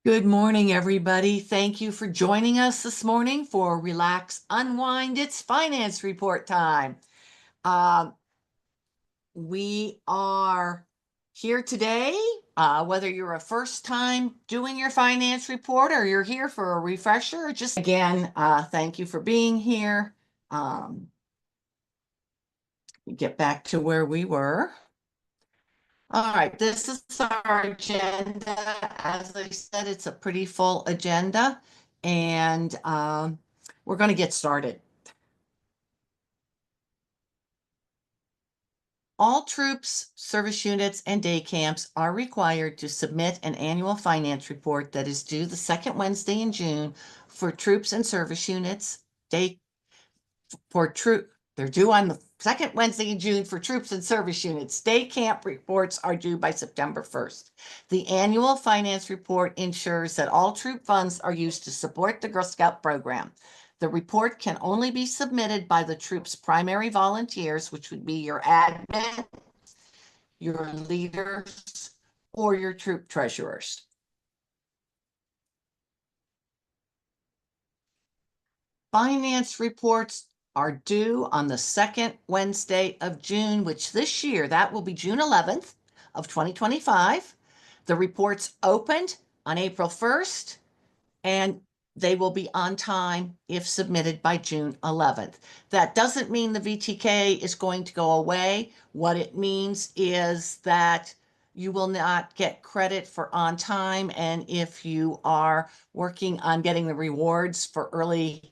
Good morning, everybody. Thank you for joining us this morning for Relax, Unwind. It's finance report time. Um, we are here today, whether you're a first time doing your finance report or you're here for a refresher, just again, thank you for being here. Get back to where we were. All right, this is our agenda. As I said, it's a pretty full agenda, and we're going to get started. All troops, service units, and day camps are required to submit an annual finance report that is due the second Wednesday in June for troops and service units, day for troop. They're due on the second Wednesday in June for troops and service units. Day camp reports are due by September 1st. The annual finance report ensures that all troop funds are used to support the Girl Scout program. The report can only be submitted by the troop's primary volunteers, which would be your admin, your leaders, or your troop treasurers. Finance reports are due on the second Wednesday of June, which this year, that will be June 11th of 2025. The reports opened on April 1st, and they will be on time if submitted by June 11th. That doesn't mean the VTK is going to go away. What it means is that you will not get credit for on time, and if you are working on getting the rewards for early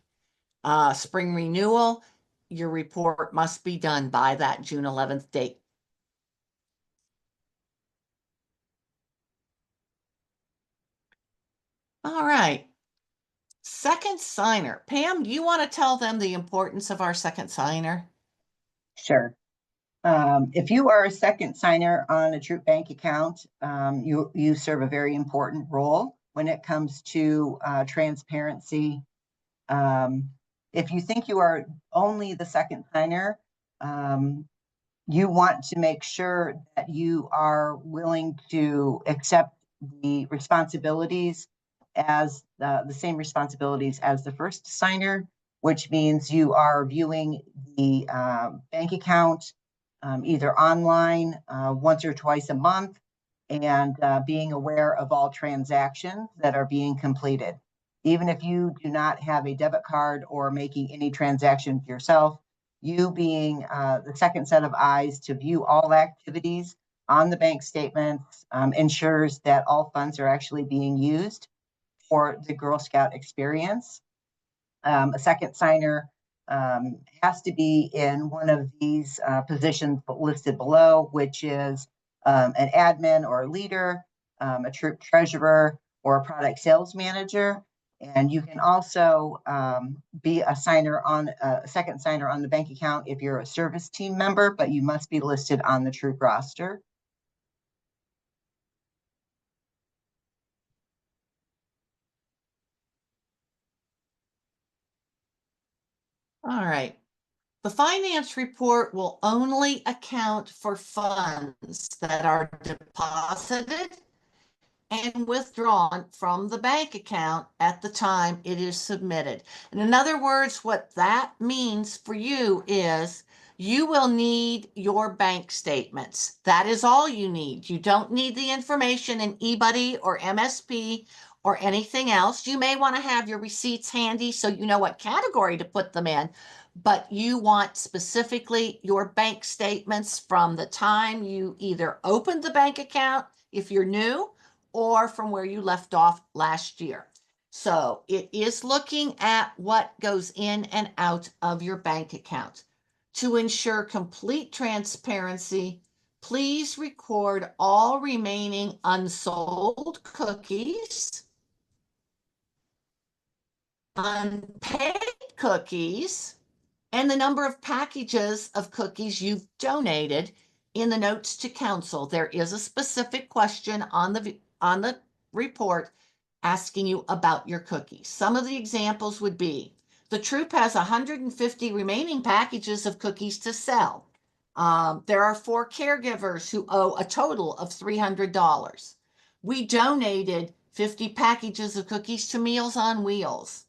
spring renewal, your report must be done by that June 11th date. All right. Second signer. Pam, do you want to tell them the importance of our second signer? Sure. If you are a second signer on a troop bank account, you serve a very important role when it comes to transparency. If you think you are only the second signer, you want to make sure that you are willing to accept the responsibilities as the same responsibilities as the first signer, which means you are viewing the bank account either online once or twice a month and being aware of all transactions that are being completed. Even if you do not have a debit card or making any transactions yourself, you being the second set of eyes to view all activities on the bank statements ensures that all funds are actually being used for the Girl Scout experience. A second signer has to be in one of these positions listed below, which is an admin or a leader, a troop treasurer, or a product sales manager. And you can also be a second signer on the bank account if you're a service team member, but you must be listed on the troop roster. All right. The finance report will only account for funds that are deposited and withdrawn from the bank account at the time it is submitted. And in other words, what that means for you is you will need your bank statements. That is all you need. You don't need the information in eBuddy or MSP or anything else. You may want to have your receipts handy so you know what category to put them in, but you want specifically your bank statements from the time you either opened the bank account if you're new or from where you left off last year. So it is looking at what goes in and out of your bank account. To ensure complete transparency, please record all remaining unsold cookies, unpaid cookies, and the number of packages of cookies you've donated in the notes to council. There is a specific question on the report asking you about your cookies. Some of the examples would be the troop has 150 remaining packages of cookies to sell. There are 4 caregivers who owe a total of $300. We donated 50 packages of cookies to Meals on Wheels.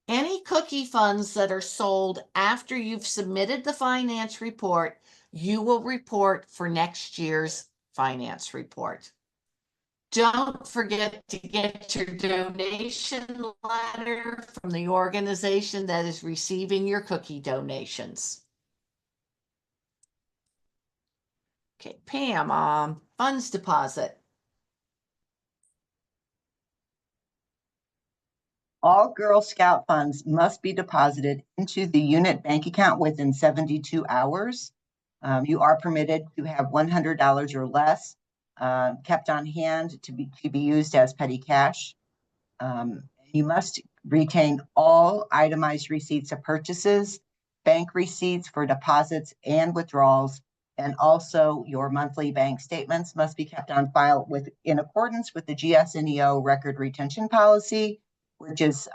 Any cookie funds that are sold after you've submitted the finance report, you will report for next year's finance report. Don't forget to get your donation letter from the organization that is receiving your cookie donations. Okay, Pam, funds deposit. All Girl Scout funds must be deposited into the unit bank account within 72 hours. You are permitted to have $100 or less kept on hand to be used as petty cash. You must retain all itemized receipts of purchases, bank receipts for deposits and withdrawals, and also your monthly bank statements must be kept on file in accordance with the GSNEO record retention policy, which is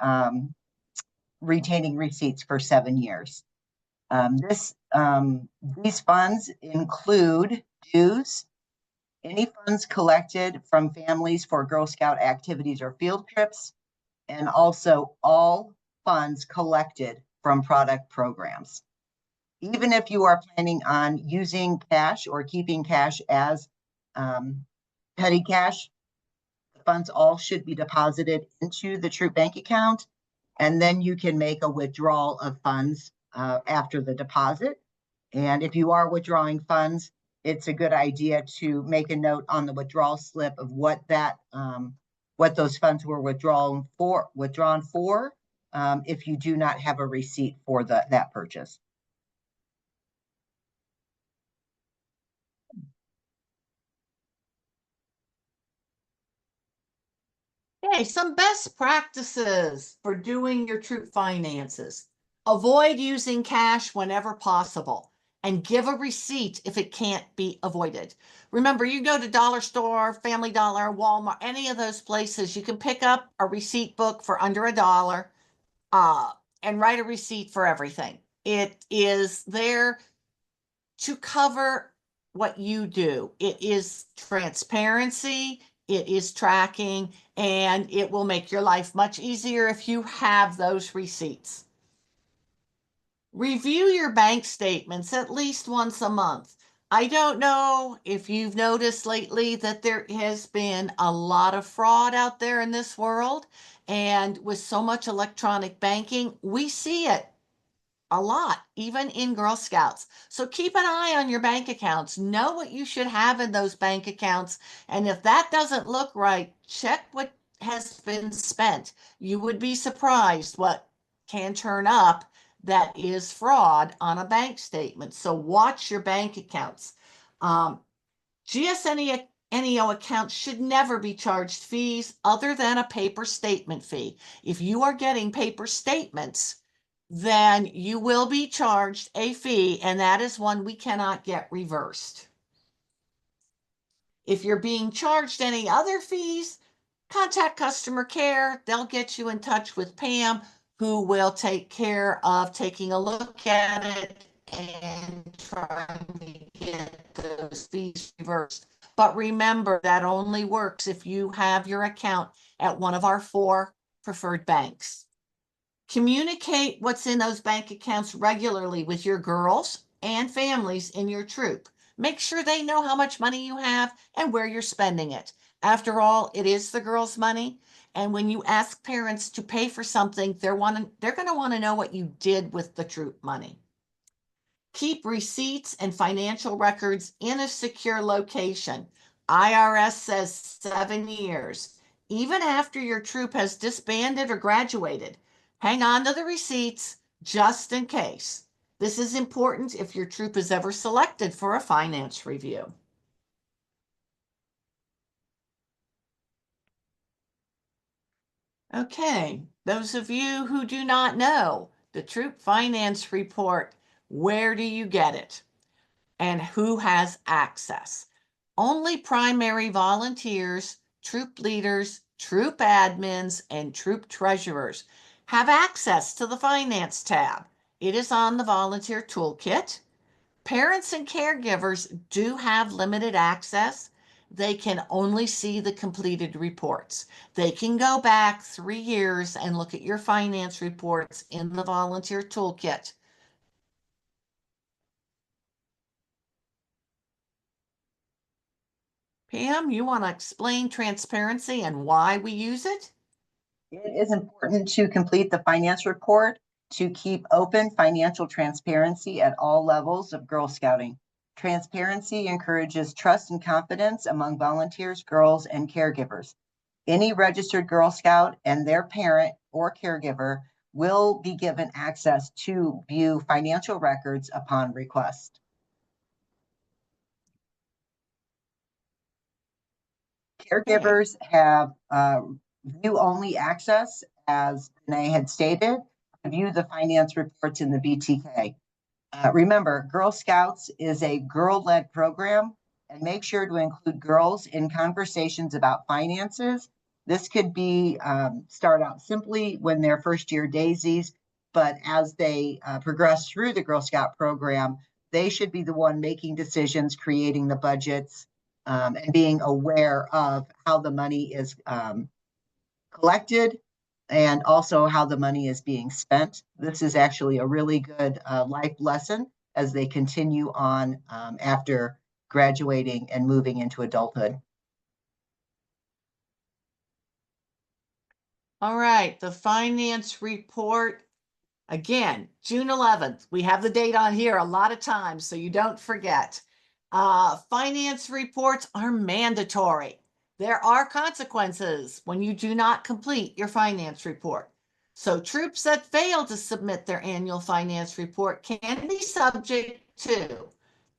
retaining receipts for 7 years. These funds include dues, any funds collected from families for Girl Scout activities or field trips, and also all funds collected from product programs. Even if you are planning on using cash or keeping cash as petty cash, the funds all should be deposited into the troop bank account, and then you can make a withdrawal of funds after the deposit. And if you are withdrawing funds, it's a good idea to make a note on the withdrawal slip of what those funds were withdrawn for, if you do not have a receipt for that purchase. Okay, some best practices for doing your troop finances. Avoid using cash whenever possible and give a receipt if it can't be avoided. Remember, you go to Dollar Store, Family Dollar, Walmart, any of those places, you can pick up a receipt book for under $1 and write a receipt for everything. It is there to cover what you do. It is transparency, it is tracking, and it will make your life much easier if you have those receipts. Review your bank statements at least once a month. I don't know if you've noticed lately that there has been a lot of fraud out there in this world. And with so much electronic banking, we see it a lot, even in Girl Scouts. So keep an eye on your bank accounts. Know what you should have in those bank accounts. And if that doesn't look right, check what has been spent. You would be surprised what can turn up that is fraud on a bank statement. So watch your bank accounts. GSNEO accounts should never be charged fees other than a paper statement fee. If you are getting paper statements, then you will be charged a fee, and that is one we cannot get reversed. If you're being charged any other fees, contact customer care. They'll get you in touch with Pam, who will take care of taking a look at it and trying to get those fees reversed. But remember, that only works if you have your account at one of our 4 preferred banks. Communicate what's in those bank accounts regularly with your girls and families in your troop. Make sure they know how much money you have and where you're spending it. After all, it is the girls' money. And when you ask parents to pay for something, they're going to want to know what you did with the troop money. Keep receipts and financial records in a secure location. IRS says 7 years. Even after your troop has disbanded or graduated, hang on to the receipts just in case. This is important if your troop is ever selected for a finance review. Okay, those of you who do not know the troop finance report, where do you get it? And who has access? Only primary volunteers, troop leaders, troop admins, and troop treasurers have access to the finance tab. It is on the volunteer toolkit. Parents and caregivers do have limited access, they can only see the completed reports. They can go back 3 years and look at your finance reports in the volunteer toolkit. Pam, you want to explain transparency and why we use it? It is important to complete the finance report to keep open financial transparency at all levels of Girl Scouting. Transparency encourages trust and confidence among volunteers, girls, and caregivers. Any registered Girl Scout and their parent or caregiver will be given access to view financial records upon request. Caregivers have view-only access, as Renee had stated, to view the finance reports in the VTK. Remember, Girl Scouts is a girl-led program, and make sure to include girls in conversations about finances. This could be start out simply when they're first-year daisies, but as they progress through the Girl Scout program, they should be the one making decisions, creating the budgets, and being aware of how the money is collected and also how the money is being spent. This is actually a really good life lesson as they continue on after graduating and moving into adulthood. All right, the finance report. Again, June 11th. We have the date on here a lot of times, so you don't forget. Finance reports are mandatory. There are consequences when you do not complete your finance report. So troops that fail to submit their annual finance report can be subject to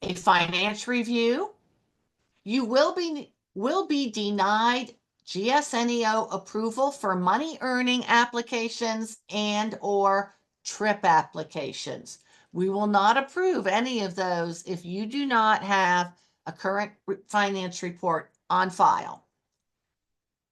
a finance review. You will be denied GSNEO approval for money earning applications and or trip applications. We will not approve any of those if you do not have a current finance report on file.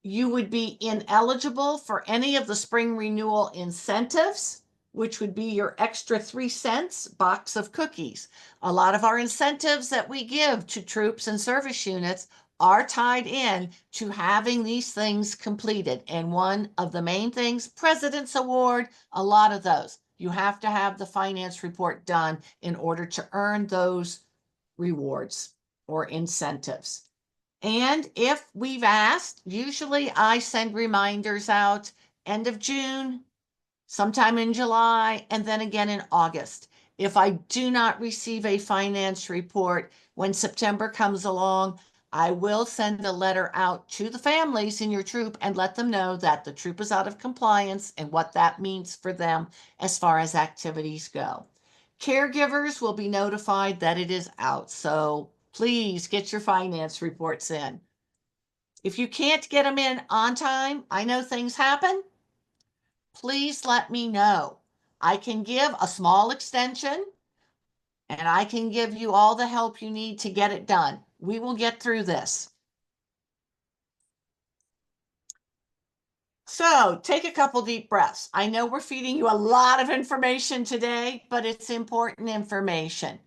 You would be ineligible for any of the spring renewal incentives, which would be your extra 3 cents box of cookies. A lot of our incentives that we give to troops and service units are tied in to having these things completed. And one of the main things, President's Award, a lot of those. You have to have the finance report done in order to earn those rewards or incentives. And if we've asked, usually I send reminders out end of June, sometime in July, and then again in August. If I do not receive a finance report when September comes along, I will send a letter out to the families in your troop and let them know that the troop is out of compliance and what that means for them as far as activities go. Caregivers will be notified that it is out, so please get your finance reports in. If you can't get them in on time, I know things happen. Please let me know. I can give a small extension and I can give you all the help you need to get it done. We will get through this. So take a couple deep breaths. I know we're feeding you a lot of information today, but it's important information.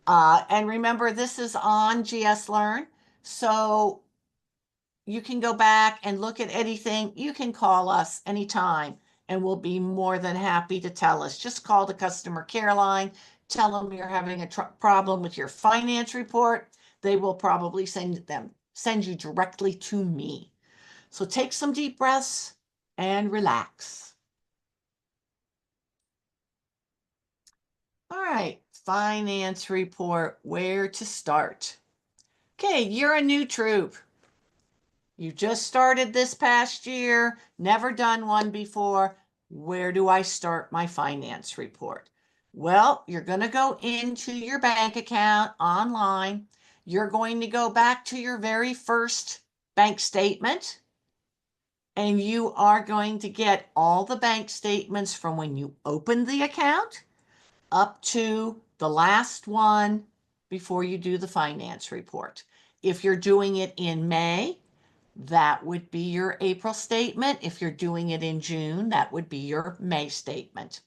And remember, this is on GS Learn. So you can go back and look at anything. You can call us anytime and we'll be more than happy to tell us. Just call the customer care line, tell them you're having a problem with your finance report. They will probably send you directly to me. So take some deep breaths and relax. All right, finance report, where to start? Okay, you're a new troop. You just started this past year, never done one before. Where do I start my finance report? Well, you're going to go into your bank account online. You're going to go back to your very first bank statement. And you are going to get all the bank statements from when you opened the account up to the last one before you do the finance report. If you're doing it in May, that would be your April statement. If you're doing it in June, that would be your May statement.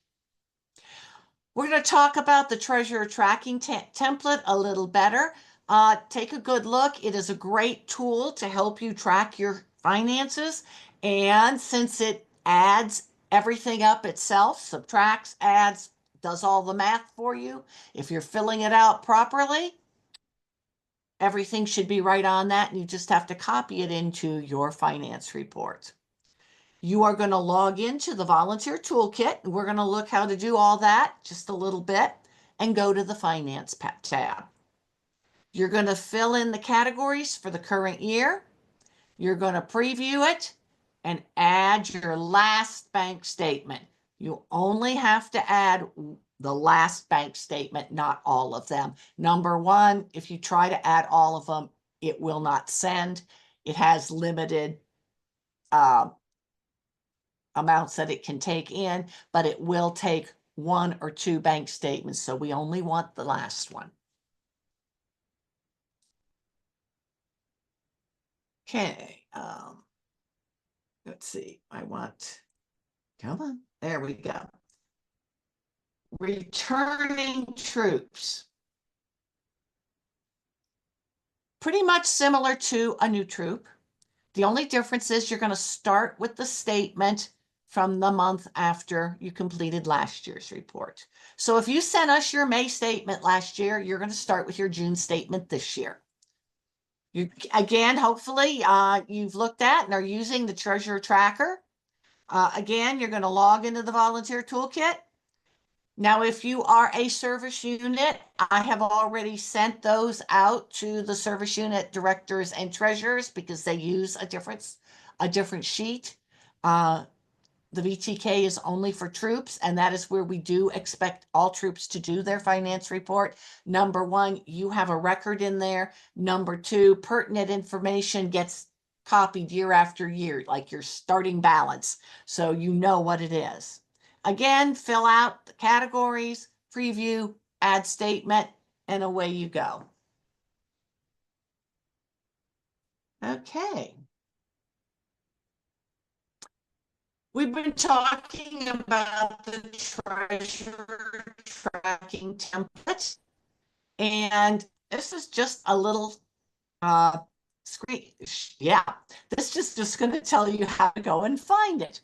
We're going to talk about the treasurer tracking template a little better. take a good look. It is a great tool to help you track your finances. And since it adds everything up itself, subtracts, adds, does all the math for you, if you're filling it out properly, everything should be right on that. And you just have to copy it into your finance report. You are going to log into the volunteer toolkit. And we're going to look how to do all that just a little bit and go to the finance tab. You're going to fill in the categories for the current year. You're going to preview it and add your last bank statement. You only have to add the last bank statement, not all of them. Number one, if you try to add all of them, it will not send. It has limited amounts that it can take in, but it will take 1 or 2 bank statements. So we only want the last one. Okay. Let's see. Come on. There we go. Returning troops. Pretty much similar to a new troop. The only difference is you're going to start with the statement from the month after you completed last year's report. So if you sent us your May statement last year, you're going to start with your June statement this year. You, again, hopefully you've looked at and are using the treasurer tracker. Again, you're going to log into the volunteer toolkit. Now, if you are a service unit, I have already sent those out to the service unit directors and treasurers because they use a different sheet. The VTK is only for troops, and that is where we do expect all troops to do their finance report. Number one, you have a record in there. Number two, pertinent information gets copied year after year, like your starting balance, so you know what it is. Again, fill out the categories, preview, add statement, and away you go. Okay. We've been talking about the treasurer tracking template, and this is just a little screen. Yeah, this is just going to tell you how to go and find it.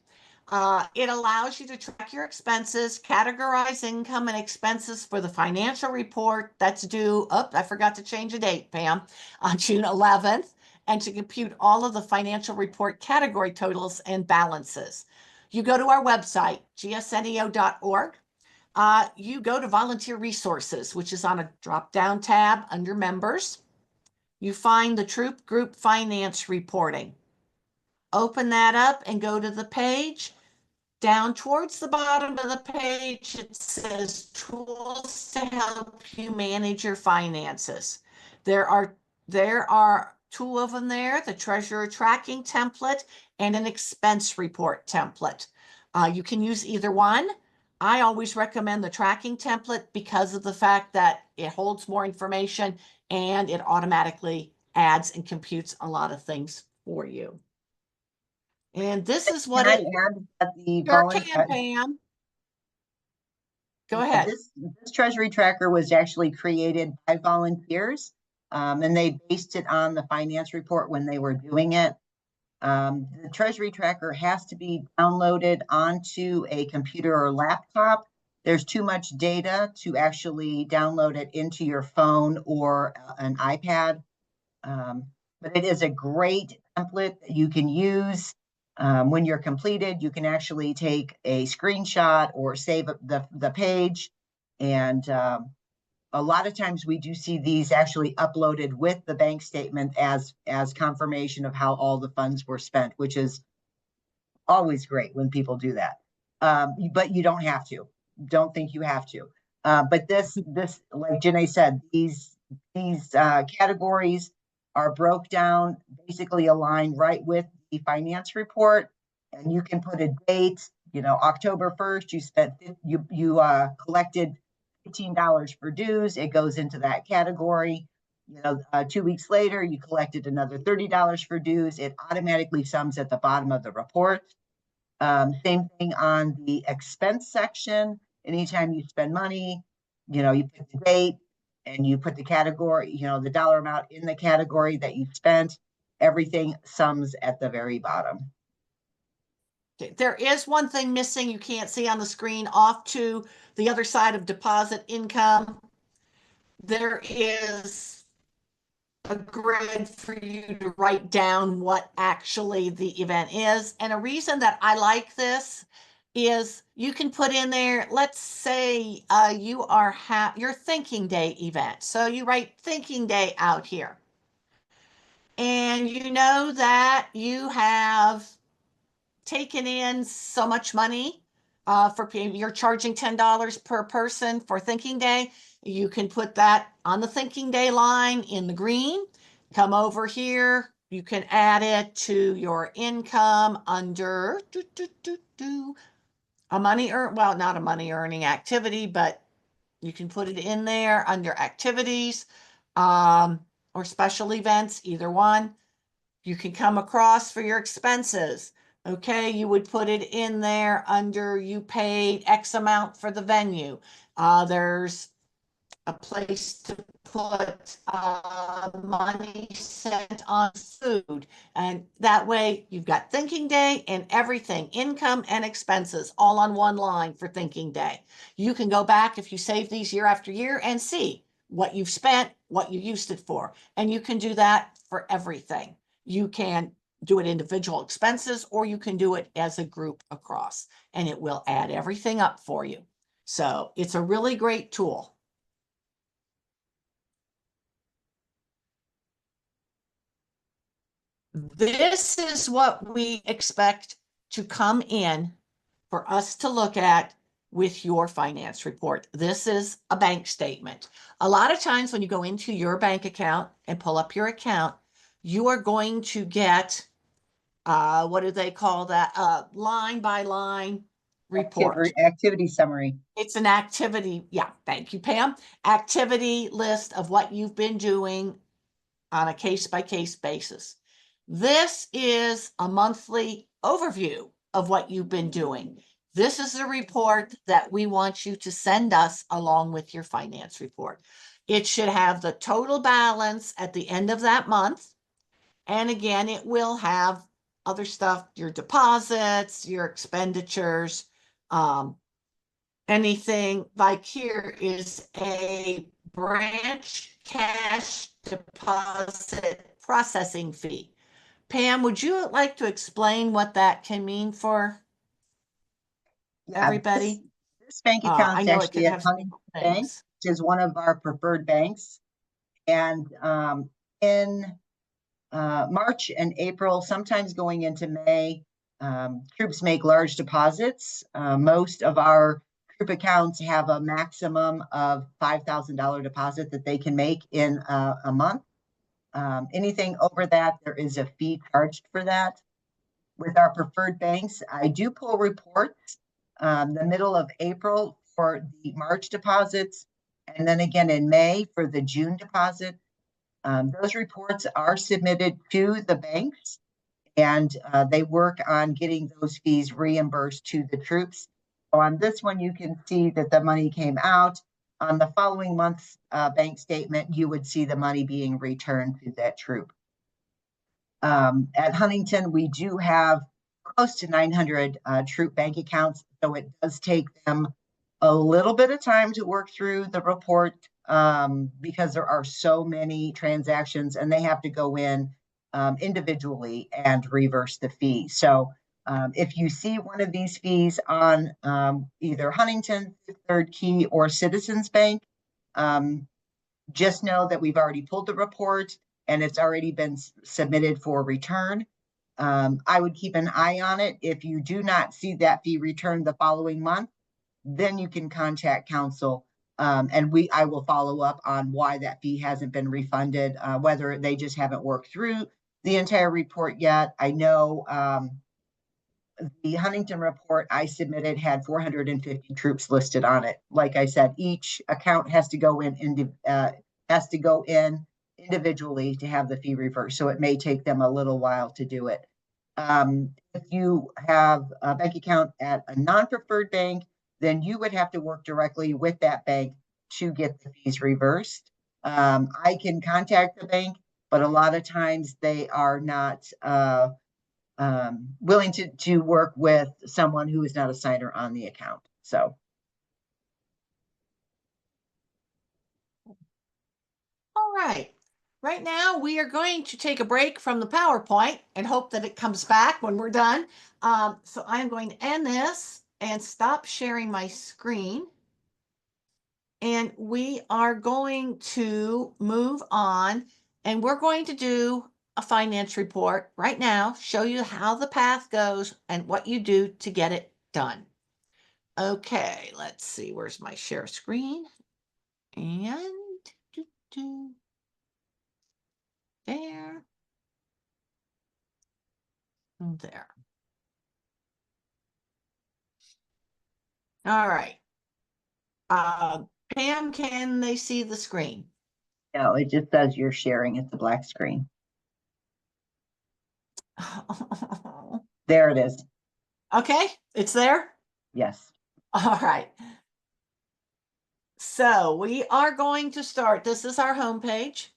It allows you to track your expenses, categorize income and expenses for the financial report that's due. Oh, I forgot to change the date, Pam, on June 11th, and to compute all of the financial report category totals and balances. You go to our website, gsneo.org. You go to volunteer resources, which is on a drop-down tab under members. You find the troop group finance reporting. Open that up and go to the page. Down towards the bottom of the page, it says tools to help you manage your finances. There are 2 of them there, the treasurer tracking template and an expense report template. You can use either one. I always recommend the tracking template because of the fact that it holds more information and it automatically adds and computes a lot of things for you. And this is what Can it I add that the sure can, Pam. Go ahead. This treasury tracker was actually created by volunteers, and they based it on the finance report when they were doing it. The treasury tracker has to be downloaded onto a computer or laptop. There's too much data to actually download it into your phone or an iPad. But it is a great template that you can use. When you're completed, you can actually take a screenshot or save the page. And a lot of times we do see these actually uploaded with the bank statement as confirmation of how all the funds were spent, which is always great when people do that. But you don't have to. Don't think you have to. But this, like Janae said, these categories are broke down, basically aligned right with the finance report, and you can put a date. You know, October 1st, you spent you collected $15 for dues. It goes into that category. You know, 2 weeks later, you collected another $30 for dues. It automatically sums at the bottom of the report. Same thing on the expense section. Anytime you spend money, you know, you pick the date, and you put the category, the dollar amount in the category that you spent, everything sums at the very bottom. Okay, there is one thing missing you can't see on the screen. Off to the other side of deposit income, there is a grid for you to write down what actually the event is. And a reason that I like this is you can put in there, let's say you are your thinking day event. So you write thinking day out here. And you know that you have taken in so much money you're charging $10 per person for thinking day. You can put that on the thinking day line in the green. Come over here. You can add it to your income under a money well, not a money earning activity, but you can put it in there under activities or special events, either one. You can come across for your expenses. Okay, you would put it in there under you paid X amount for the venue. There's a place to put money spent on food. And that way you've got thinking day and everything, income and expenses, all on one line for thinking day. You can go back if you save these year after year and see what you've spent, what you used it for. And you can do that for everything. You can do it individual expenses, or you can do it as a group across, and it will add everything up for you. So it's a really great tool. This is what we expect to come in for us to look at with your finance report. This is a bank statement. A lot of times when you go into your bank account and pull up your account, you are going to get, what do they call that? Line by line report. Activity summary. It's an activity. Yeah, thank you, Pam. Activity list of what you've been doing on a case-by-case basis. This is a monthly overview of what you've been doing. This is a report that we want you to send us along with your finance report. It should have the total balance at the end of that month. And again, it will have other stuff, your deposits, your expenditures, anything like here is a branch cash deposit processing fee. Pam, would you like to explain what that can mean for everybody? This bank account I is know it could actually at have Huntington Bank, things. which is one of our preferred banks. And in March and April, sometimes going into May, troops make large deposits. Most of our troop accounts have a maximum of $5,000 deposit that they can make in a month. Anything over that, there is a fee charged for that. With our preferred banks, I do pull reports the middle of April for the March deposits, and then again in May for the June deposit. Those reports are submitted to the banks, and they work on getting those fees reimbursed to the troops. So on this one, you can see that the money came out. On the following month's bank statement, you would see the money being returned to that troop. At Huntington, we do have close to 900 troop bank accounts, so it does take them a little bit of time to work through the report because there are so many transactions and they have to go in individually and reverse the fee. So if you see one of these fees on either Huntington, Third Key, or Citizens Bank, just know that we've already pulled the report and it's already been submitted for return. I would keep an eye on it. If you do not see that fee returned the following month, then you can contact council and I will follow up on why that fee hasn't been refunded, whether they just haven't worked through the entire report yet. I know the Huntington report I submitted had 450 troops listed on it. Like I said, each account has to go in individually to have the fee reversed. So it may take them a little while to do it. If you have a bank account at a non-preferred bank, then you would have to work directly with that bank to get the fees reversed. I can contact the bank, but a lot of times they are not willing to work with someone who is not a signer on the account. So, All right. Right now, we are going to take a break from the PowerPoint and hope that it comes back when we're done. So I'm going to end this and stop sharing my screen. And we are going to move on, and we're going to do a finance report right now, show you how the path goes and what you do to get it done. Okay, let's see, where's my share screen? And there, there. All right. Pam, can they see the screen? no, it just says you're sharing. It's a black screen. There it is. Okay, it's there? Yes. All right. So we are going to start. This is our homepage.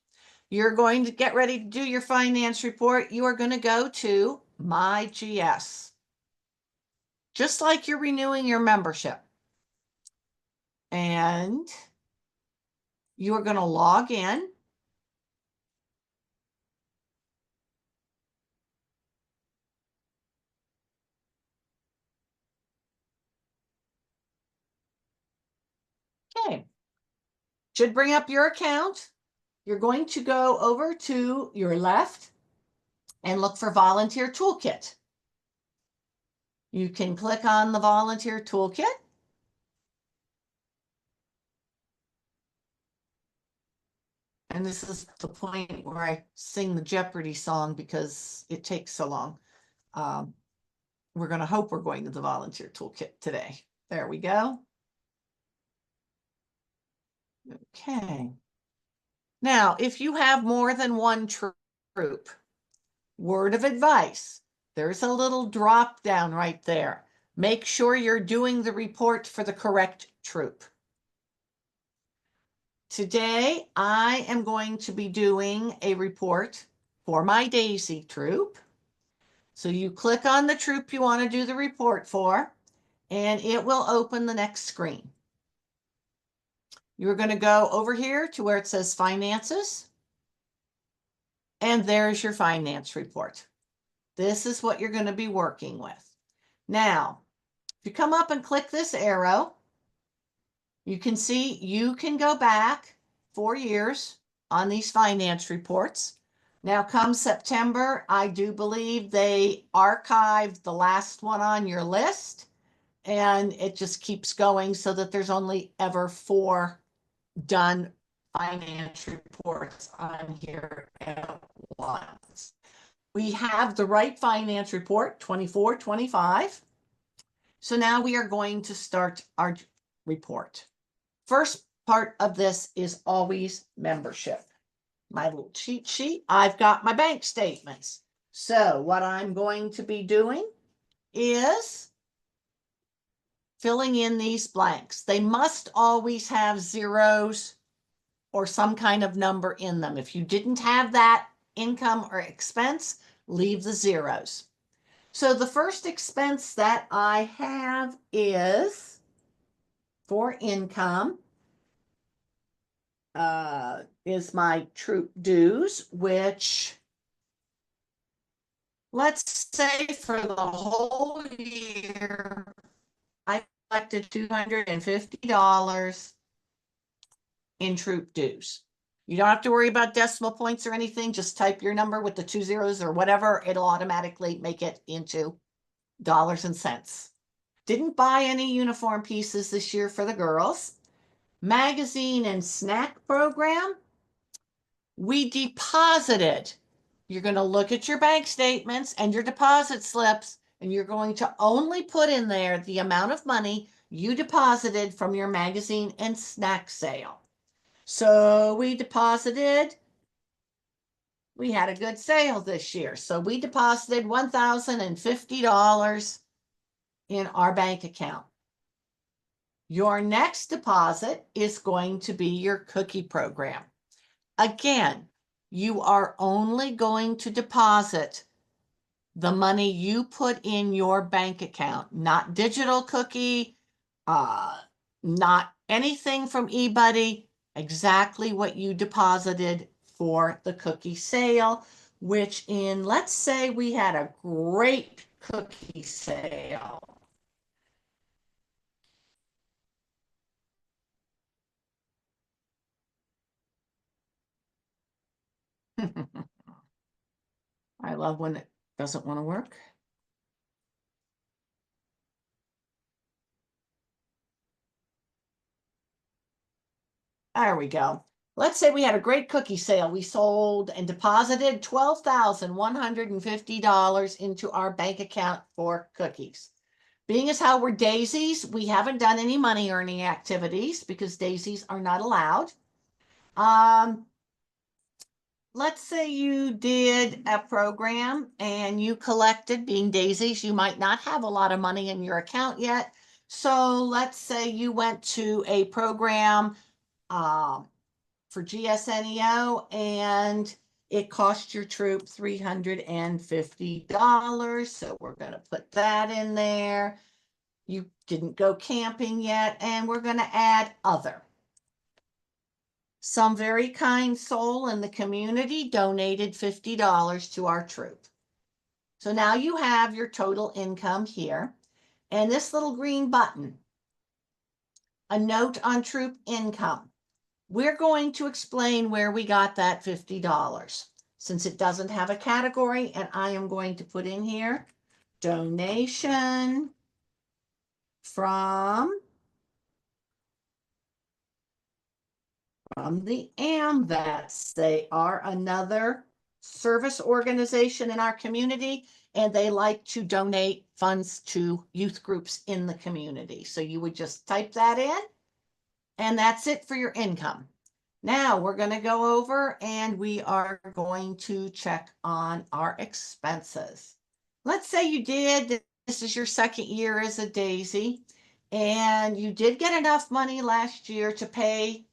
You're going to get ready to do your finance report. You are going to go to My GS, just like you're renewing your membership. And you are going to log in. Okay. Should bring up your account. You're going to go over to your left and look for Volunteer Toolkit. You can click on the Volunteer Toolkit. And this is the point where I sing the Jeopardy song because it takes so long. We're going to hope we're going to the Volunteer Toolkit today. There we go. Okay. Now, if you have more than one troop, word of advice, there's a little drop down right there. Make sure you're doing the report for the correct troop. Today, I am going to be doing a report for my Daisy troop. So you click on the troop you want to do the report for, and it will open the next screen. You're going to go over here to where it says Finances, and there's your finance report. This is what you're going to be working with. Now, if you come up and click this arrow, you can see you can go back 4 years on these finance reports. Now, come September, I do believe they archived the last one on your list, and it just keeps going so that there's only ever 4 done finance reports on here at once. We have the right finance report, 24-25. So now we are going to start our report. First part of this is always membership. My little cheat sheet, I've got my bank statements. So what I'm going to be doing is filling in these blanks. They must always have zeros or some kind of number in them. If you didn't have that income or expense, leave the zeros. So the first expense that I have is for income, is my troop dues, which, let's say for the whole year, I collected $250 in troop dues. You don't have to worry about decimal points or anything. Just type your number with the 2 zeros or whatever. It'll automatically make it into dollars and cents. Didn't buy any uniform pieces this year for the girls. Magazine and snack program, we deposited. You're going to look at your bank statements and your deposit slips, and you're going to only put in there the amount of money you deposited from your magazine and snack sale. So we had a good sale this year. So we deposited $1,050 in our bank account. Your next deposit is going to be your cookie program. Again, you are only going to deposit the money you put in your bank account, not digital cookie, not anything from eBuddy, exactly what you deposited for the cookie sale, which in, let's say we had a great cookie sale. I love when it doesn't want to work. There we go. Let's say we had a great cookie sale. We sold and deposited $12,150 into our bank account for cookies. Being as how we're daisies, we haven't done any money earning activities because daisies are not allowed. Let's say you did a program and you collected, being daisies, you might not have a lot of money in your account yet. So let's say you went to a program for GSNEO and it cost your troop $350. So we're going to put that in there. You didn't go camping yet, and we're going to add other. Some very kind soul in the community donated $50 to our troop. So now you have your total income here. And this little green button, a note on troop income. We're going to explain where we got that $50 since it doesn't have a category, and I am going to put in here donation from the AMVETS. They are another service organization in our community, and they like to donate funds to youth groups in the community. So you would just type that in, and that's it for your income. Now we're going to go over and we are going to check on our expenses. Let's say you did, this is your second year as a daisy, and you did get enough money last year to pay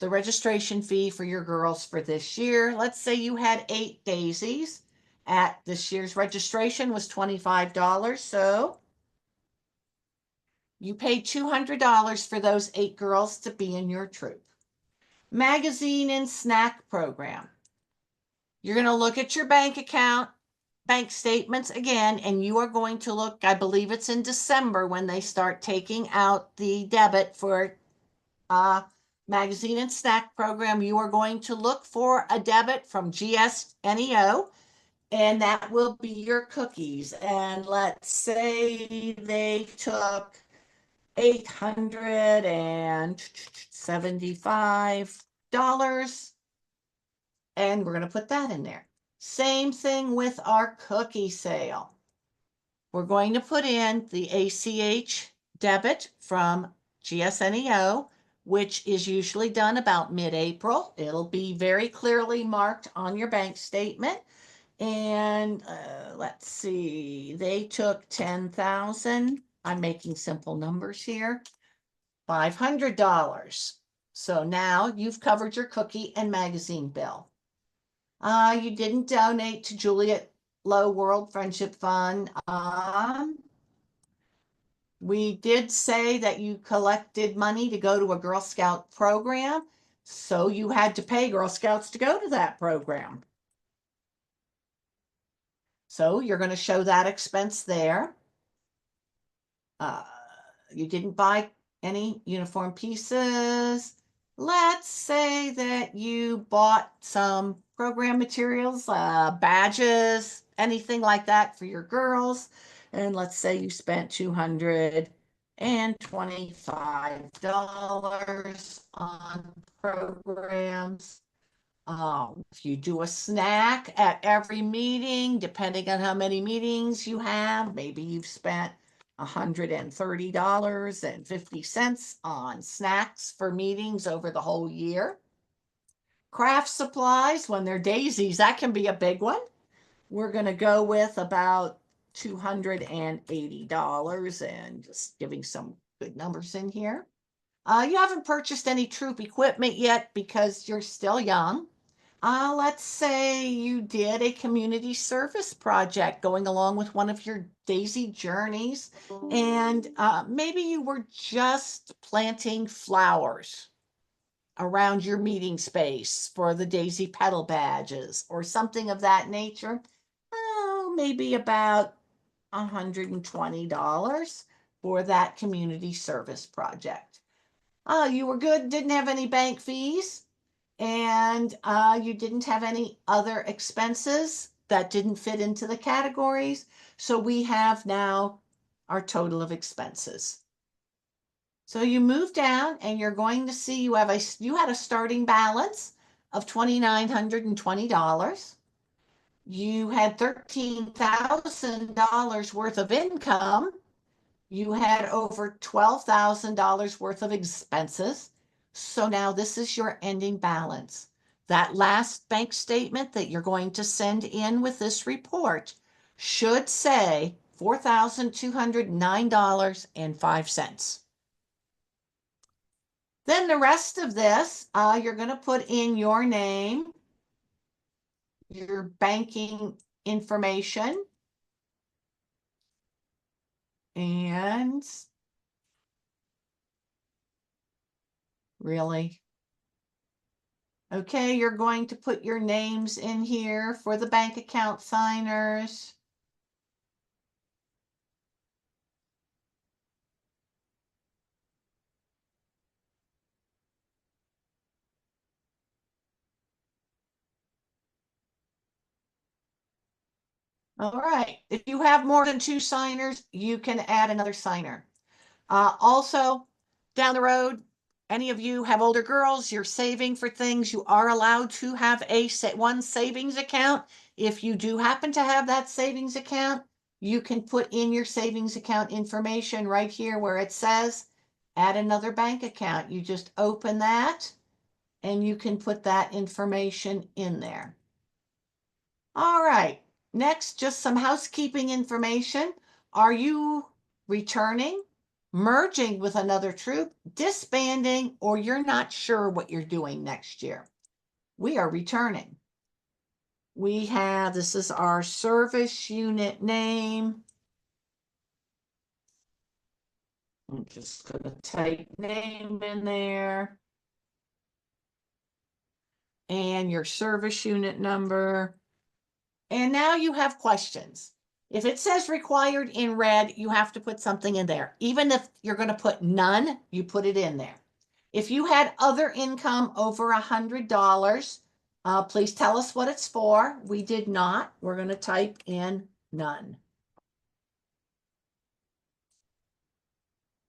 the registration fee for your girls for this year. Let's say you had 8 daisies at this year's registration was $25. So you paid $200 for those 8 girls to be in your troop. Magazine and snack program. You're going to look at your bank account, bank statements again, and you are going to look, I believe it's in December when they start taking out the debit for magazine and snack program. You are going to look for a debit from GSNEO, and that will be your cookies. And let's say they took $875, and we're going to put that in there. Same thing with our cookie sale. We're going to put in the ACH debit from GSNEO, which is usually done about mid-April. It'll be very clearly marked on your bank statement. And let's see, they took 10,000. I'm making simple numbers here. $500. So now you've covered your cookie and magazine bill. You didn't donate to Juliet Low World Friendship Fund. We did say that you collected money to go to a Girl Scout program, so you had to pay Girl Scouts to go to that program. So you're going to show that expense there. You didn't buy any uniform pieces. Let's say that you bought some program materials, badges, anything like that for your girls. And let's say you spent $225 on programs. If you do a snack at every meeting, depending on how many meetings you have, maybe you've spent $130.50 on snacks for meetings over the whole year. Craft supplies, when they're daisies, that can be a big one. We're going to go with about $280 and just giving some good numbers in here. You haven't purchased any troop equipment yet because you're still young. Let's say you did a community service project going along with one of your daisy journeys, and maybe you were just planting flowers around your meeting space for the daisy petal badges or something of that nature. Oh, maybe about $120 for that community service project. You were good, didn't have any bank fees, and you didn't have any other expenses that didn't fit into the categories. So we have now our total of expenses. So you move down and you're going to see you had a starting balance of $2,920. You had $13,000 worth of income. You had over $12,000 worth of expenses. So now this is your ending balance. That last bank statement that you're going to send in with this report should say $4,209.05. Then the rest of this, you're going to put in your name, your banking information, and really, okay, you're going to put your names in here for the bank account signers. All right. If you have more than 2 signers, you can add another signer. Also, down the road, any of you have older girls, you're saving for things, you are allowed to have one savings account. If you do happen to have that savings account, you can put in your savings account information right here where it says add another bank account. You just open that and you can put that information in there. All right. Next, just some housekeeping information. Are you returning, merging with another troop, disbanding, or you're not sure what you're doing next year? We are returning. This is our service unit name. I'm just going to type name in there. And your service unit number. And now you have questions. If it says required in red, you have to put something in there. Even if you're going to put none, you put it in there. If you had other income over $100, please tell us what it's for. We did not. We're going to type in none.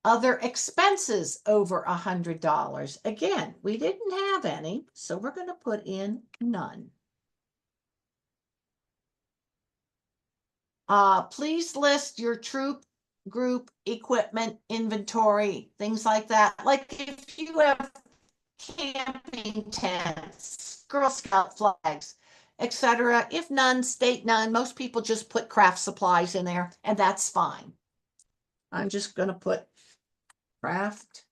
Other expenses over $100. Again, we didn't have any, so we're going to put in none. Please list your troop, group, equipment, inventory, things like that. Like if you have camping tents, Girl Scout flags, etc. If none, state none. Most people just put craft supplies in there, and that's fine. I'm just going to put craft.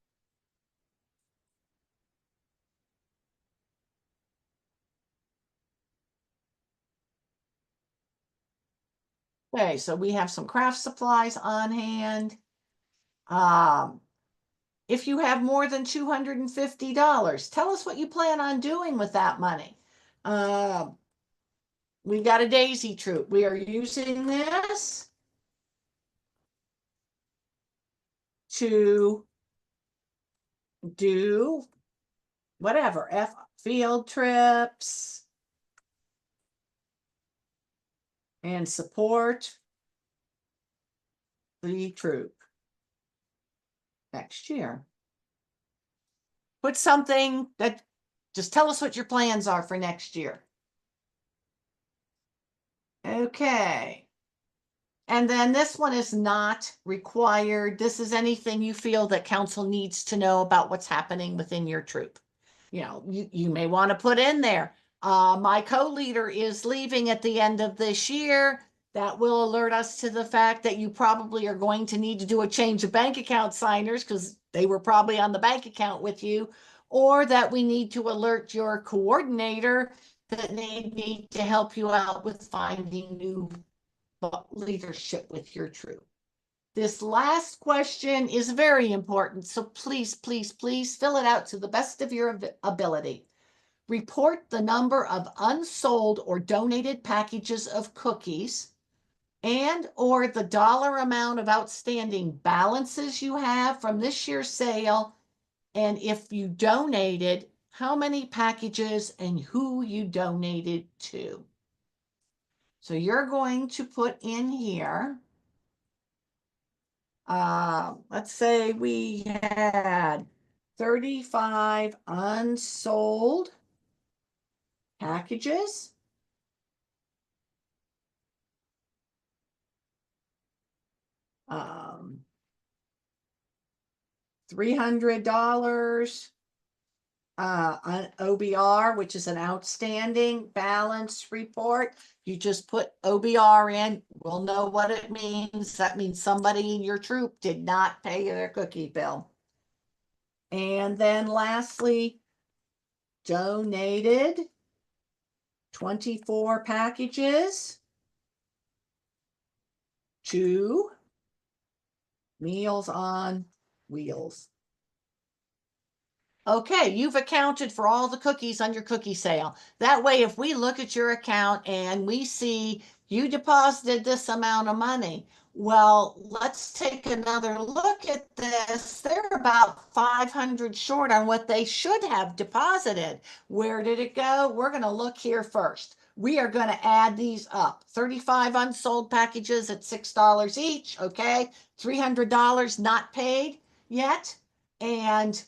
Okay, so we have some craft supplies on hand. If you have more than $250, tell us what you plan on doing with that money. We got a daisy troop. We are using this to do whatever, field trips and support the troop next year. Put something that just tell us what your plans are for next year. Okay. And then this one is not required. This is anything you feel that council needs to know about what's happening within your troop. You know, you may want to put in there, my co-leader is leaving at the end of this year. That will alert us to the fact that you probably are going to need to do a change of bank account signers because they were probably on the bank account with you, or that we need to alert your coordinator that need to help you out with finding new leadership with your troop. This last question is very important, so please, please, please fill it out to the best of your ability. Report the number of unsold or donated packages of cookies and or the dollar amount of outstanding balances you have from this year's sale, and if you donated, how many packages and who you donated to. So you're going to put in here, let's say we had 35 unsold packages. $300 on OBR, which is an outstanding balance report. You just put OBR in, we'll know what it means. That means somebody in your troop did not pay their cookie bill. And then lastly, donated 24 packages to Meals on Wheels. Okay, you've accounted for all the cookies on your cookie sale. That way, if we look at your account and we see you deposited this amount of money, well, let's take another look at this. They're about 500 short on what they should have deposited. Where did it go? We're going to look here first. We are going to add these up. 35 unsold packages at $6 each, okay? $300 not paid yet, and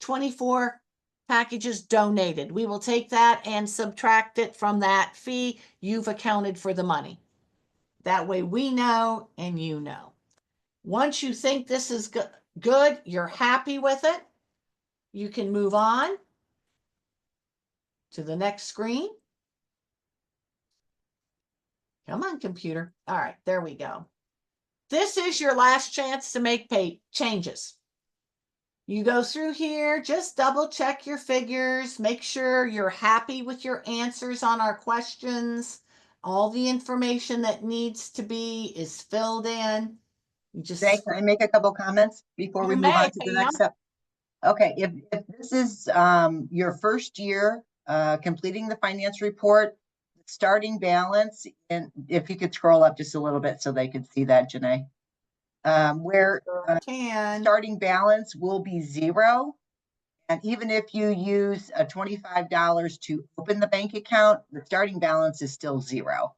24 packages donated. We will take that and subtract it from that fee. You've accounted for the money. That way we know and you know. Once you think this is good, you're happy with it, you can move on to the next screen. Come on, computer. All right, there we go. This is your last chance to make changes. You go through here, just double check your figures, make sure you're happy with your answers on our questions. All the information that needs to be is filled in. You just Jay, can I make a couple comments before we move on to the next step? Okay, if this is your first year completing the finance report, starting balance, and if you could scroll up just a little bit so they could see that, Janae, where starting balance will be 0. And even if you use a $25 to open the bank account, the starting balance is still 0.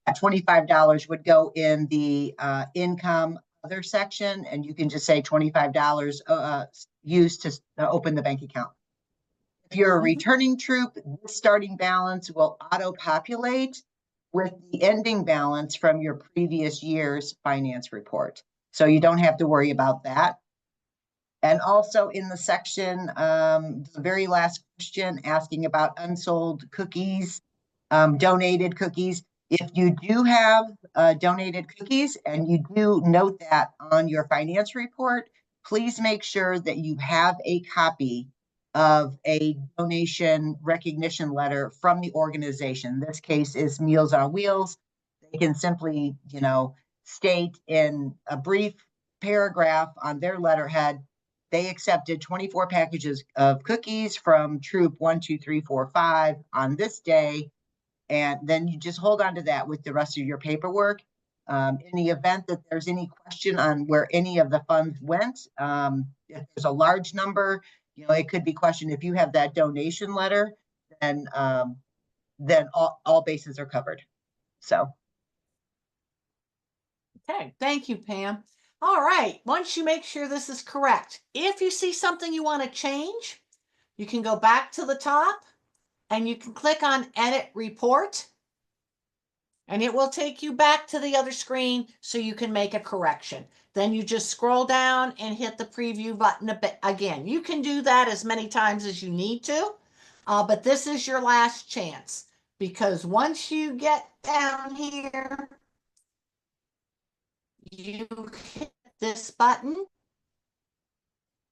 That $25 would go in the income other section, and you can just say $25 used to open the bank account. If you're a returning troop, the starting balance will auto-populate with the ending balance from your previous year's finance report. So you don't have to worry about that. And also in the section, the very last question asking about unsold cookies, donated cookies. If you do have donated cookies and you do note that on your finance report, please make sure that you have a copy of a donation recognition letter from the organization. This case is Meals on Wheels. They can simply, state in a brief paragraph on their letterhead, they accepted 24 packages of cookies from Troop 12345 on this day. And then you just hold on to that with the rest of your paperwork. In the event that there's any question on where any of the funds went, if there's a large number, it could be questioned. If you have that donation letter, then all bases are covered. So. Okay, thank you, Pam. All right, once you make sure this is correct, if you see something you want to change, you can go back to the top and you can click on Edit Report, and it will take you back to the other screen so you can make a correction. Then you just scroll down and hit the preview button again. You can do that as many times as you need to, but this is your last chance, because once you get down here, you hit this button.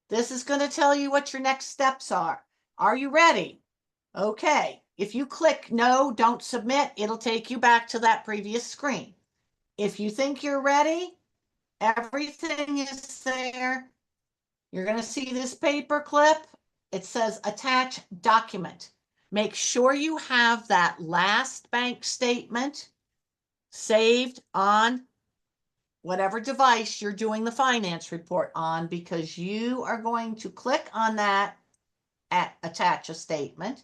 This is going to tell you what your next steps are. Are you ready? Okay, If you click no, don't submit, it'll take you back to that previous screen. If you think you're ready, everything is there. You're going to see this paper clip. It says attach document. Make sure you have that last bank statement saved on whatever device you're doing the finance report on, because you are going to click on that at attach a statement,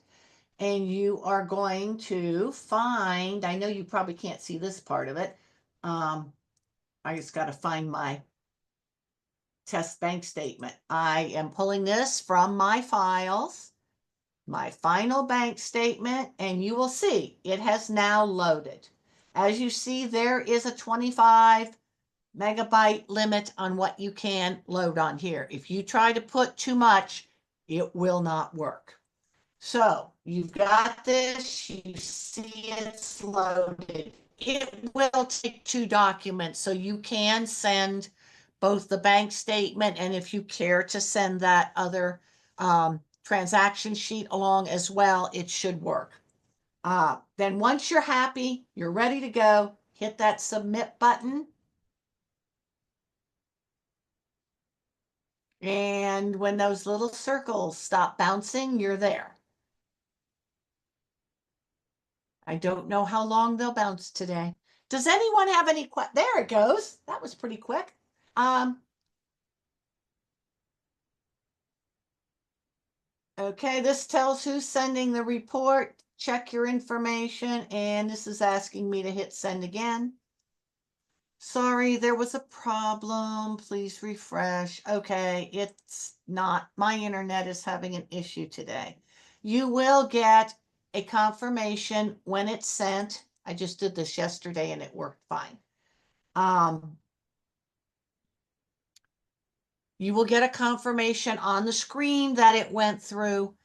and you are going to find, I know you probably can't see this part of it. I just got to find my test bank statement. I am pulling this from my files, my final bank statement, and you will see it has now loaded. As you see, there is a 25 megabyte limit on what you can load on here. If you try to put too much, it will not work. So you've got this, you see it's loaded. It will take 2 documents, so you can send both the bank statement, and if you care to send that other transaction sheet along as well, it should work. Then once you're happy, you're ready to go, hit that submit button. And when those little circles stop bouncing, you're there. I don't know how long they'll bounce today. Does anyone have any there it goes. That was pretty quick. Okay, this tells who's sending the report. Check your information, and this is asking me to hit send again. Sorry, there was a problem. Please refresh. Okay, it's not. My internet is having an issue today. You will get a confirmation when it's sent. I just did this yesterday and it worked fine. You will get a confirmation on the screen that it went through.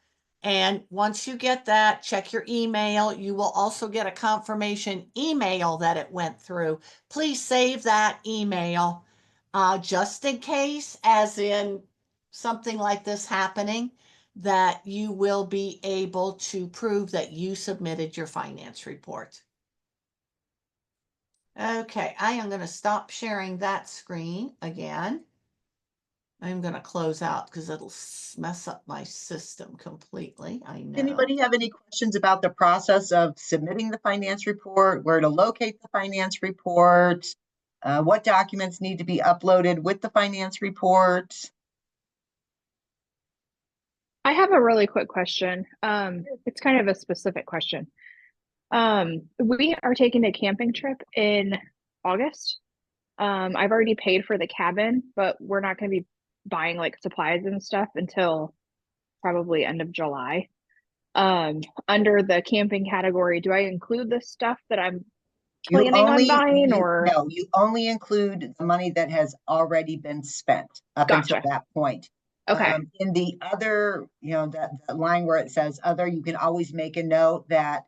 And once you get that, check your email. You will also get a confirmation email that it went through. Please save that email just in case, as in something like this happening, that you will be able to prove that you submitted your finance report. Okay, I am going to stop sharing that screen again. I'm going to close out because it'll mess up my system completely. I know. Anybody have any questions about the process of submitting the finance report, where to locate the finance report, what documents need to be uploaded with the finance report? I have a really quick question. It's kind of a specific question. We are taking a camping trip in August. I've already paid for the cabin, but we're not going to be buying like supplies and stuff until probably end of July. Under the camping category, do I include the stuff that I'm planning on buying, or no, you only include the money that has already been spent up Gotcha. until that point. Okay. In the other, that line where it says other, you can always make a note that,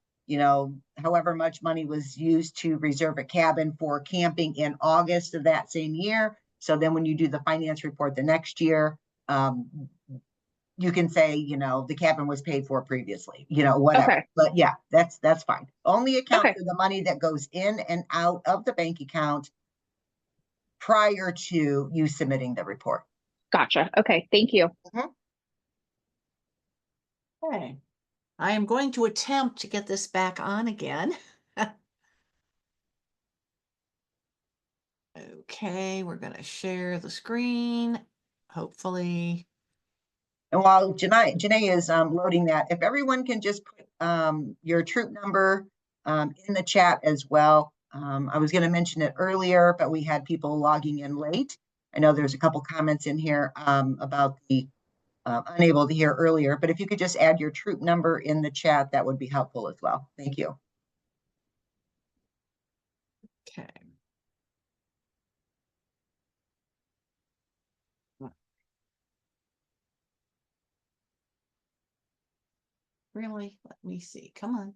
however much money was used to reserve a cabin for camping in August of that same year. So then when you do the finance report the next year, you can say, the cabin was paid for previously, whatever. Okay. But yeah, that's fine. Only account Okay. for the money that goes in and out of the bank account prior to you submitting the report. Gotcha. Okay. Thank you. Okay. I am going to attempt to get this back on again. Okay, we're going to share the screen, hopefully. And while Janae is loading that, if everyone can just put your troop number in the chat as well. I was going to mention it earlier, but we had people logging in late. I know there's a couple comments in here about the unable to hear earlier, but if you could just add your troop number in the chat, that would be helpful as well. Thank you. Okay. Really? Let me see. Come on.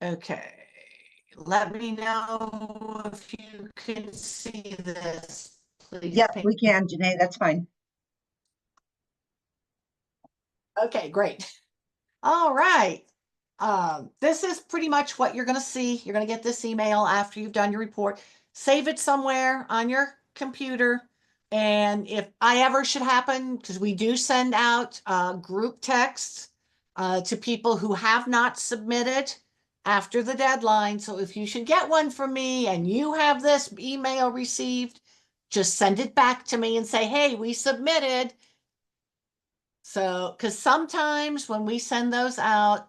Okay. Let me know if you can see this, please. Yeah, we can, Janae, that's fine. Okay, great. All right. This is pretty much what you're going to see. You're going to get this email after you've done your report. Save it somewhere on your computer. And if I ever should happen, because we do send out group texts to people who have not submitted after the deadline. So if you should get one from me and you have this email received, just send it back to me and say, hey, we submitted. So, because sometimes when we send those out,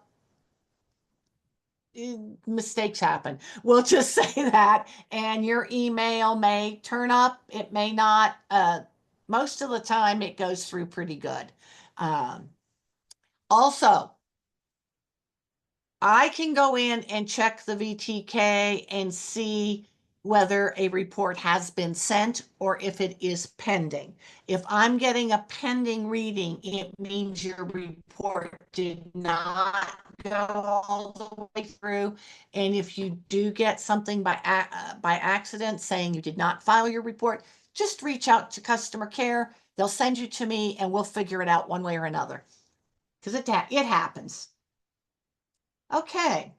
mistakes happen. We'll just say that, and your email may turn up, it may not. Most of the time, it goes through pretty good. Also, I can go in and check the VTK and see whether a report has been sent or if it is pending. If I'm getting a pending reading, it means your report did not go all the way through. And if you do get something by accident saying you did not file your report, just reach out to customer care. They'll send you to me and we'll figure it out one way or another. Because it happens. Okay.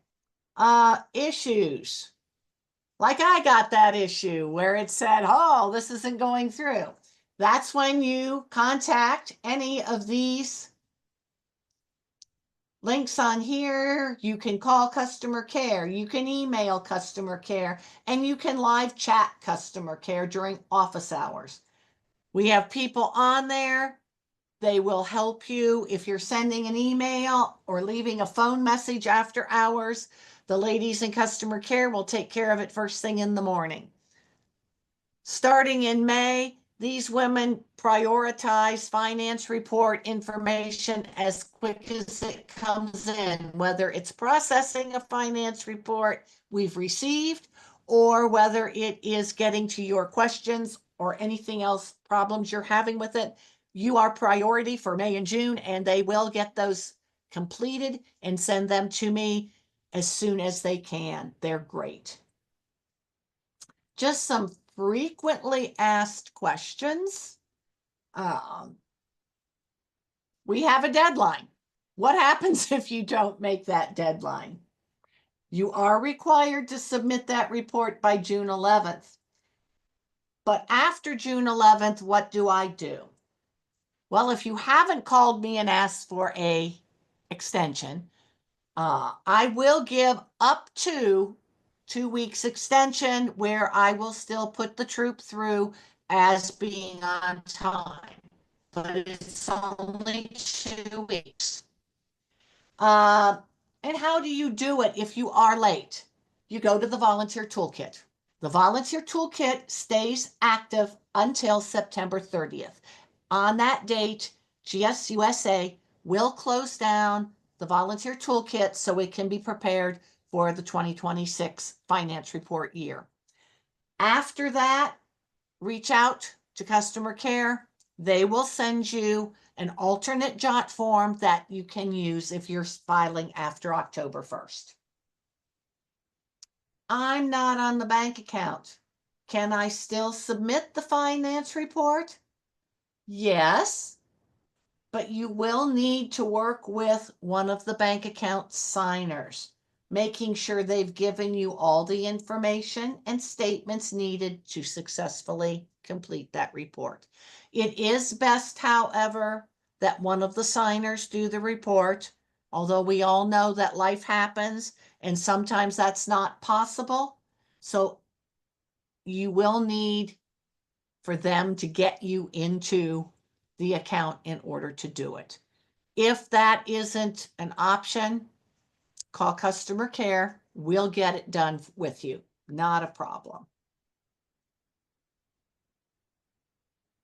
Issues. Like I got that issue where it said, oh, this isn't going through. That's when you contact any of these links on here. You can call customer care, you can email customer care, and you can live chat customer care during office hours. We have people on there. They will help you if you're sending an email or leaving a phone message after hours. The ladies in customer care will take care of it first thing in the morning. Starting in May, these women prioritize finance report information as quick as it comes in, whether it's processing a finance report we've received or whether it is getting to your questions or anything else, problems you're having with it. You are priority for May and June, and they will get those completed and send them to me as soon as they can. They're great. Just some frequently asked questions. We have a deadline. What happens if you don't make that deadline? You are required to submit that report by June 11th. But after June 11th, what do I do? Well, if you haven't called me and asked for a extension, I will give up to 2 weeks extension where I will still put the troop through as being on time, but it's only 2 weeks. And how do you do it if you are late? You go to the volunteer toolkit. The volunteer toolkit stays active until September 30th. On that date, GSUSA will close down the volunteer toolkit so it can be prepared for the 2026 finance report year. After that, reach out to customer care. They will send you an alternate jot form that you can use if you're filing after October 1st. I'm not on the bank account. Can I still submit the finance report? Yes, but you will need to work with one of the bank account signers, making sure they've given you all the information and statements needed to successfully complete that report. It is best, however, that one of the signers do the report, although we all know that life happens and sometimes that's not possible. So you will need for them to get you into the account in order to do it. If that isn't an option, call customer care. We'll get it done with you. Not a problem.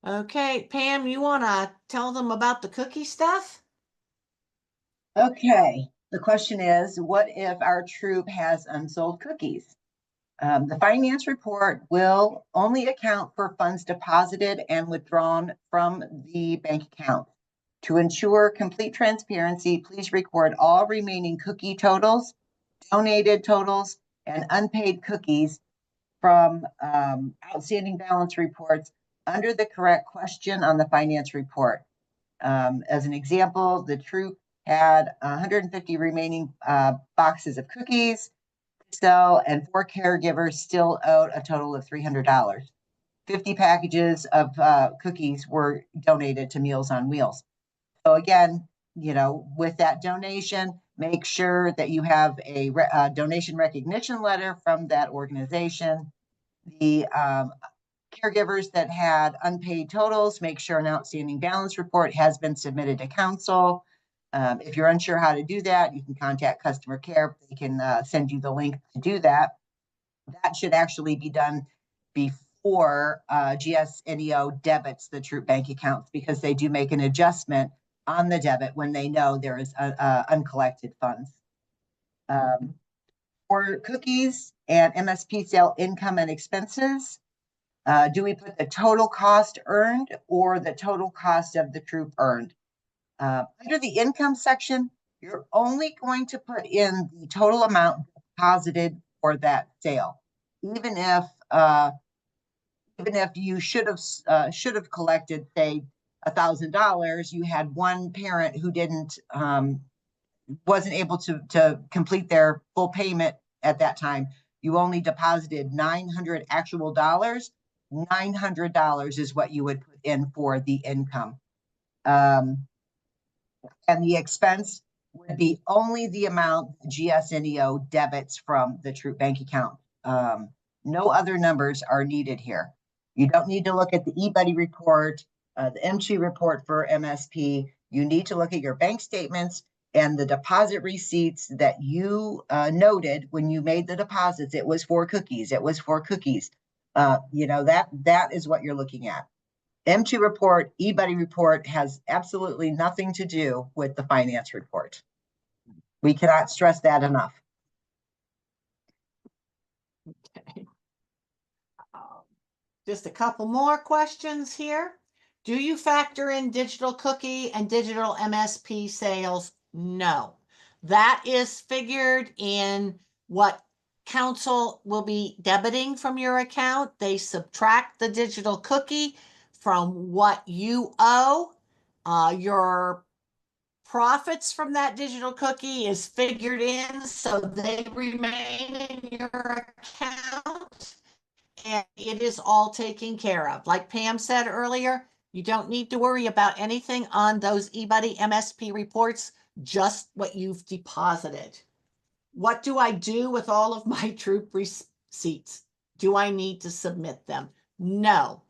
Okay, Pam, you want to tell them about the cookie stuff? Okay, the question is, what if our troop has unsold cookies? The finance report will only account for funds deposited and withdrawn from the bank account. To ensure complete transparency, please record all remaining cookie totals, donated totals, and unpaid cookies from outstanding balance reports under the correct question on the finance report. As an example, the troop had 150 remaining boxes of cookies to sell, and 4 caregivers still owed a total of $300. 50 packages of cookies were donated to Meals on Wheels. So again, with that donation, make sure that you have a donation recognition letter from that organization. The caregivers that had unpaid totals, make sure an outstanding balance report has been submitted to council. If you're unsure how to do that, you can contact customer care. They can send you the link to do that. That should actually be done before GSNEO debits the troop bank accounts, because they do make an adjustment on the debit when they know there is uncollected funds. For cookies and MSP sale income and expenses, do we put the total cost earned or the total cost of the troop earned? Under the income section, you're only going to put in the total amount deposited for that sale, even if you should have collected, say, $1,000. You had one parent who wasn't able to complete their full payment at that time. You only deposited $900 actual dollars. $900 is what you would put in for the income. And the expense would be only the amount GSNEO debits from the troop bank account. No other numbers are needed here. You don't need to look at the eBuddy report, the entry report for MSP. You need to look at your bank statements and the deposit receipts that you noted when you made the deposits. It was for cookies. It was for cookies. That is what you're looking at. M2 report, eBuddy report has absolutely nothing to do with the finance report. We cannot stress that enough. Okay. Just a couple more questions here. Do you factor in digital cookie and digital MSP sales? No. That is figured in what council will be debiting from your account. They subtract the digital cookie from what you owe. Your profits from that digital cookie is figured in, so they remain in your account, and it is all taken care of. Like Pam said earlier, you don't need to worry about anything on those eBuddy MSP reports, just what you've deposited. What do I do with all of my troop receipts? Do I need to submit them? No.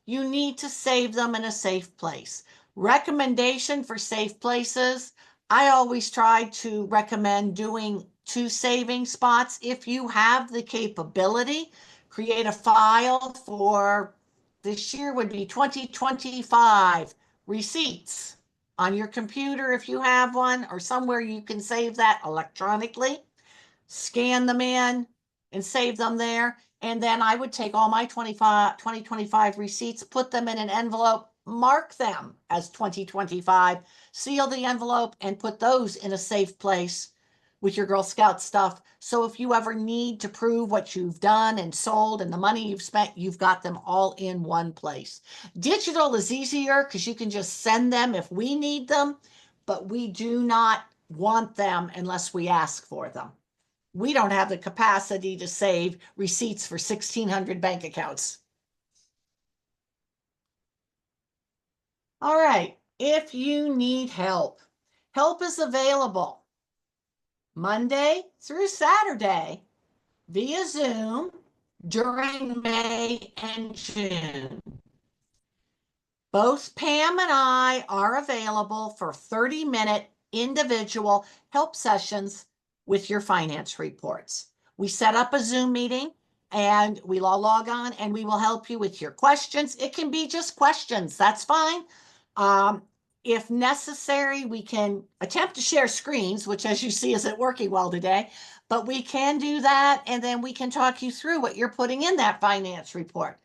You need to save them in a safe place. Recommendation for safe places. I always try to recommend doing 2 saving spots. If you have the capability, create a file for this year would be 2025 receipts on your computer if you have one, or somewhere you can save that electronically. Scan them in and save them there. And then I would take all my 2025 receipts, put them in an envelope, mark them as 2025, seal the envelope, and put those in a safe place with your Girl Scout stuff. So if you ever need to prove what you've done and sold and the money you've spent, you've got them all in one place. Digital is easier because you can just send them if we need them, but we do not want them unless we ask for them. We don't have the capacity to save receipts for 1,600 bank accounts. All right, if you need help, help is available Monday through Saturday via Zoom during May and June. Both Pam and I are available for 30-minute individual help sessions with your finance reports. We set up a Zoom meeting and we'll all log on and we will help you with your questions. It can be just questions, that's fine. If necessary, we can attempt to share screens, which as you see isn't working well today, but we can do that and then we can talk you through what you're putting in that finance report.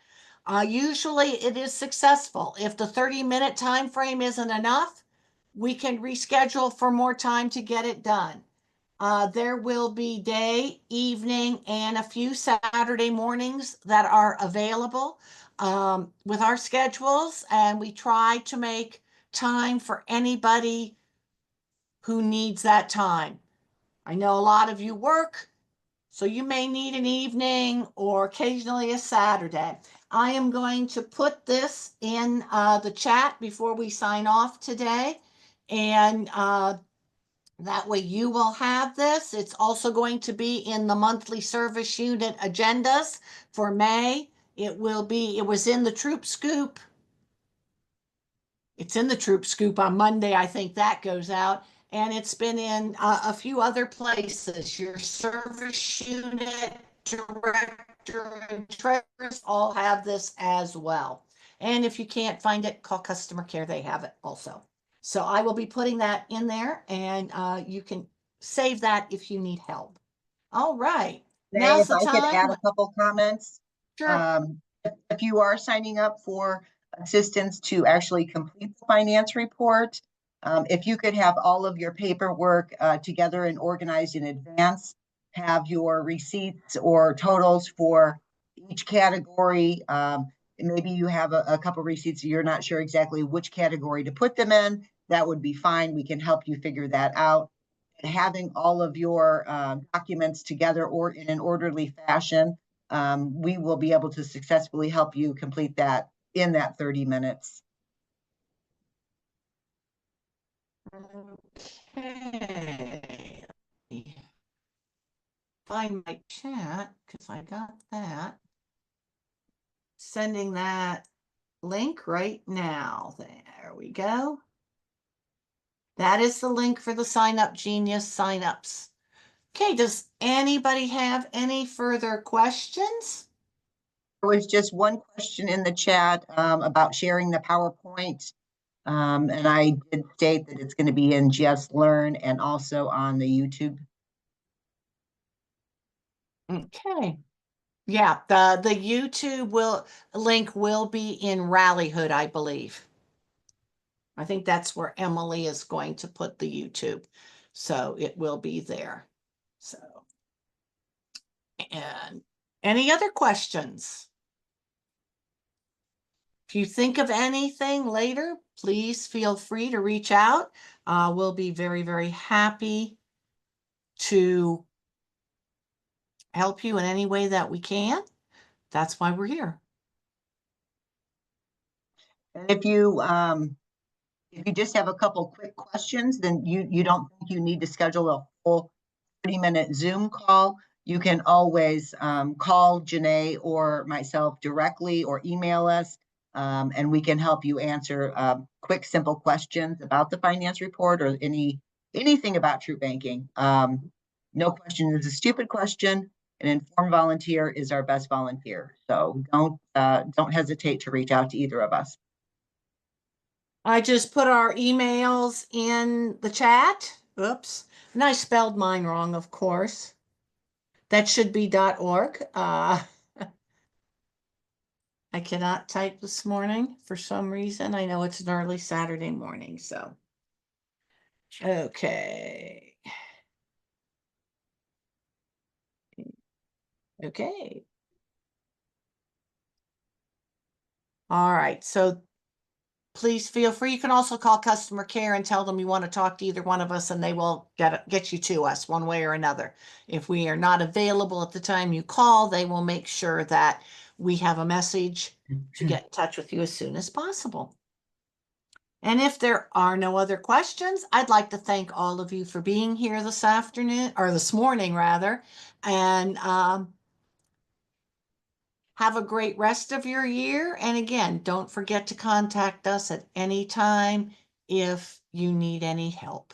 Usually it is successful. If the 30-minute time frame isn't enough, we can reschedule for more time to get it done. There will be day, evening, and a few Saturday mornings that are available with our schedules, and we try to make time for anybody who needs that time. I know a lot of you work, so you may need an evening or occasionally a Saturday. I am going to put this in the chat before we sign off today. And that way you will have this. It's also going to be in the monthly service unit agendas for May. It was in the Troop Scoop. It's in the Troop Scoop on Monday. I think that goes out. And it's been in a few other places. Your service unit director and treasurers all have this as well. And if you can't find it, call customer care. They have it also. So I will be putting that in there, and you can save that if you need help. All right. Renee, Now's if the I could add time. a couple comments. Sure. If you are signing up for assistance to actually complete the finance report, if you could have all of your paperwork together and organized in advance, have your receipts or totals for each category. Maybe you have a couple receipts, you're not sure exactly which category to put them in. That would be fine. We can help you figure that out. Having all of your documents together or in an orderly fashion, we will be able to successfully help you complete that in that 30 minutes. Okay. Find my chat because I got that. Sending that link right now. There we go. That is the link for the Sign Up Genius signups. Okay, does anybody have any further questions? There was just one question in the chat about sharing the PowerPoint. And I did state that it's going to be in Just Learn and also on the YouTube. Okay. Yeah, the YouTube link will be in Rallyhood, I believe. I think that's where Emily is going to put the YouTube. So it will be there. So, and any other questions? If you think of anything later, please feel free to reach out. We'll be very, very happy to help you in any way that we can. That's why we're here. And if you just have a couple quick questions, then you don't think you need to schedule a full 30-minute Zoom call, you can always call Janae or myself directly or email us, and we can help you answer quick, simple questions about the finance report or anything about True Banking. No question is a stupid question. An informed volunteer is our best volunteer. So don't hesitate to reach out to either of us. I just put our emails in the chat. Oops. And I spelled mine wrong, of course. That should be .org. I cannot type this morning for some reason. I know it's an early Saturday morning, so. Okay. Okay. All right. So please feel free. You can also call customer care and tell them you want to talk to either one of us, and they will get you to us one way or another. If we are not available at the time you call, they will make sure that we have a message to get in touch with you as soon as possible. And if there are no other questions, I'd like to thank all of you for being here this afternoon, or this morning rather, and have a great rest of your year. And again, don't forget to contact us at any time if you need any help.